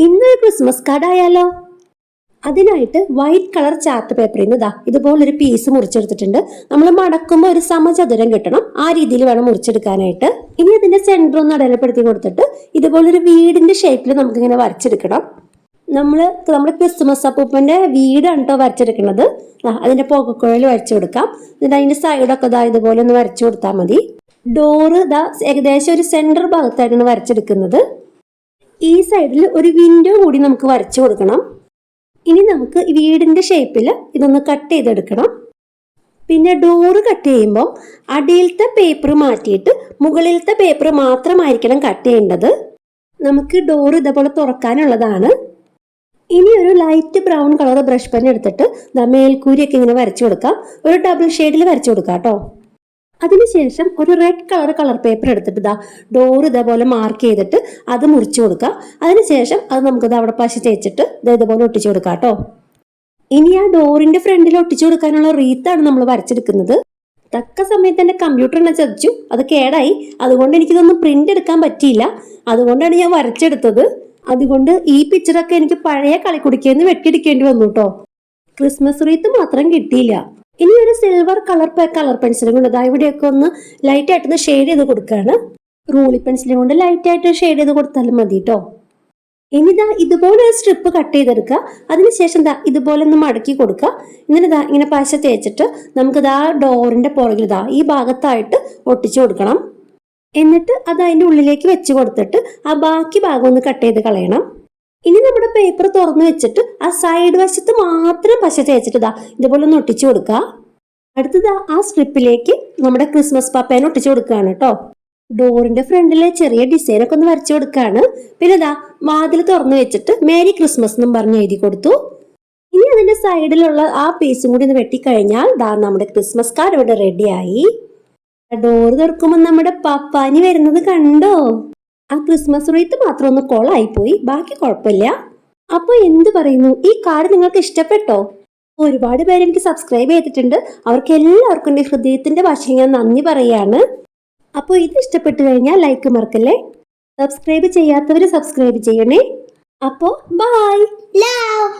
ഇന്നൊരു Christmas card ആയാലോ? അതിനായിട്ട് വൈറ്റ് കളർ ചാർട്ട് പേപ്പറിൽ നിന്ന് ഇതുപോലൊരു പീസ് മുറിച്ചെടുത്തിട്ടുണ്ട്. നമ്മൾ മടക്കുമ്പോൾ ഒരു സമചതുരം കിട്ടണം, ആ രീതിയിൽ വേണം മുറിച്ചെടുക്കാനായിട്ട്. ഇനി അതിന്റെ സെന്റർ ഒന്ന് അടയാളപ്പെടുത്തി കൊടുത്തിട്ട് ഇതുപോലൊരു വീടിന്റെ ഷേപ്പിൽ നമുക്ക് ഇങ്ങനെ വരച്ചെടുക്കണം. നമ്മുടെ ക്രിസ്മസ് അപ്പൂപ്പന്റെ വീടാണ് കേട്ടോ വരച്ചെടുക്കുന്നത്. അതിന്റെ പുകക്കുഴൽ വരച്ചു കൊടുക്കാം. എന്നിട്ട് അതിന്റെ സൈഡൊക്കെ ഇതുപോലെ ഒന്ന് വരച്ചു കൊടുത്താൽ മതി. ഡോറ് ഏകദേശം ഒരു സെന്റർ ഭാഗത്തായിട്ടാണ് വരച്ചെടുക്കുന്നത്. ഈ സൈഡിൽ ഒരു വിൻഡോ കൂടി നമുക്ക് വരച്ചു കൊടുക്കണം. ഇനി നമുക്ക് ഈ വീടിന്റെ ഷേപ്പിൽ ഇതൊന്ന് കട്ട് ചെയ്തെടുക്കണം. പിന്നെ ഡോറ് കട്ട് ചെയ്യുമ്പോൾ അടിയിലത്തെ പേപ്പർ മാറ്റിയിട്ട് മുകളിലത്തെ പേപ്പർ മാത്രമായിരിക്കണം കട്ട് ചെയ്യേണ്ടത്. നമുക്ക് ഡോറ് ഇതേപോലെ തുറക്കാനുള്ളതാണ്. ഇനി ഒരു light brown colour brush pen എടുത്തിട്ട് മേൽക്കൂരിയൊക്കെ ഇങ്ങനെ വരച്ചു കൊടുക്കാം. ഒരു ഡബിൾ ഷെയ്ഡിൽ വരച്ചു കൊടുക്കാം കേട്ടോ. അതിനുശേഷം ഒരു റെഡ് കളർ പേപ്പർ എടുത്തിട്ട് ഡോർ ഇതേപോലെ മാർക്ക് ചെയ്തിട്ട് അത് മുറിച്ചു കൊടുക്കുക. അതിനുശേഷം അത് നമുക്കിത് അവിടെ പശ തേച്ചിട്ട് ഇതേപോലെ ഒട്ടിച്ചു കൊടുക്കാം കേട്ടോ. ഇനി ആ ഡോറിന്റെ ഫ്രണ്ടിൽ ഒട്ടിച്ചു കൊടുക്കാനുള്ള റീത്താണ് നമ്മൾ വരച്ചെടുക്കുന്നത്. തക്ക സമയത്ത് എൻ്റെ കമ്പ്യൂട്ടർ എന്നെ ചതിച്ചു, അത് കേടായി. അതുകൊണ്ട് എനിക്കിതൊന്നും പ്രിന്റ് എടുക്കാൻ പറ്റിയില്ല. അതുകൊണ്ടാണ് ഞാൻ വരച്ചെടുത്തത്. അതുകൊണ്ട് ഈ പിക്ചറൊക്കെ എനിക്ക് പഴയ കളിക്കുടിക്കേന്ന് വെട്ടിയെടുക്കേണ്ടി വന്നു കേട്ടോ. ക്രിസ്മസ് റീത്ത് മാത്രം കിട്ടിയില്ല. ഇനി ഒരു സിൽവർ കളർ പെൻസിലും കൊണ്ട് ഇവിടെയൊക്കെ ഒന്ന് ലൈറ്റ് ആയിട്ടൊന്ന് ഷെയ്ഡ് ചെയ്ത് കൊടുക്കുകയാണ്. റൂളി പെൻസിലും കൊണ്ട് ലൈറ്റ് ആയിട്ട് ഷെയ്ഡ് ചെയ്ത് കൊടുത്താലും മതി കേട്ടോ. ഇനി ഇതുപോലെ ഒരു സ്ട്രിപ്പ് കട്ട് ചെയ്തെടുക്കുക. അതിനുശേഷം ഇതുപോലെ ഒന്ന് മടക്കി കൊടുക്കുക. എന്നിട്ട് ഇങ്ങനെ പശ തേച്ചിട്ട് നമുക്ക് ഡോറിന്റെ പുറകിൽ ഈ ഭാഗത്തായിട്ട് ഒട്ടിച്ചു കൊടുക്കണം. എന്നിട്ട് അത് അതിന്റെ ഉള്ളിലേക്ക് വെച്ച് കൊടുത്തിട്ട് ആ ബാക്കി ഭാഗം ഒന്ന് കട്ട് ചെയ്ത് കളയണം. ഇനി നമ്മുടെ പേപ്പർ തുറന്നു വെച്ചിട്ട് ആ സൈഡ് വശത്ത് മാത്രം പശ തേച്ചിട്ട് ഇതുപോലെ ഒന്ന് ഒട്ടിച്ചു കൊടുക്കുക. അടുത്തത് ആ സ്ട്രിപ്പിലേക്ക് നമ്മുടെ ക്രിസ്മസ് പപ്പേനെ ഒട്ടിച്ചു കൊടുക്കുകയാണ് കേട്ടോ. ഡോറിന്റെ ഫ്രണ്ടിലെ ചെറിയ ഡിസൈനൊക്കെ ഒന്ന് വരച്ചു കൊടുക്കുകയാണ്. പിന്നെ വാതിൽ തുറന്നു വെച്ചിട്ട് മേരി ക്രിസ്മസ് എന്നും പറഞ്ഞ് എഴുതി കൊടുത്തു. ഇനി അതിന്റെ സൈഡിലുള്ള ആ പീസും കൂടി ഒന്ന് വെട്ടിക്കഴിഞ്ഞാൽ നമ്മുടെ ക്രിസ്മസ് കാർഡ് ഇവിടെ റെഡിയായി. ഡോറ് തുറക്കുമ്പോൾ നമ്മുടെ പപ്പാനി വരുന്നത് കണ്ടോ? ആ ക്രിസ്മസ് റീത്ത് മാത്രം ഒന്ന് കൊളായിപ്പോയി, ബാക്കി കുഴപ്പമില്ല. അപ്പൊ എന്ത് പറയുന്നു, ഈ കാർഡ് നിങ്ങൾക്ക് ഇഷ്ടപ്പെട്ടോ? ഒരുപാട് പേര് എനിക്ക് സബ്സ്ക്രൈബ് ചെയ്തിട്ടുണ്ട്. അവർക്ക് എല്ലാവർക്കും എൻ്റെ ഹൃദയത്തിന്റെ ഭാഷയിൽ ഞാൻ നന്ദി പറയാണ്. അപ്പോൾ ഇത് ഇഷ്ടപ്പെട്ടു കഴിഞ്ഞാൽ ലൈക്ക് മറക്കല്ലേ. സബ്സ്ക്രൈബ് ചെയ്യാത്തവര് സബ്സ്ക്രൈബ് ചെയ്യണേ. അപ്പോ ബൈ. ലവ്.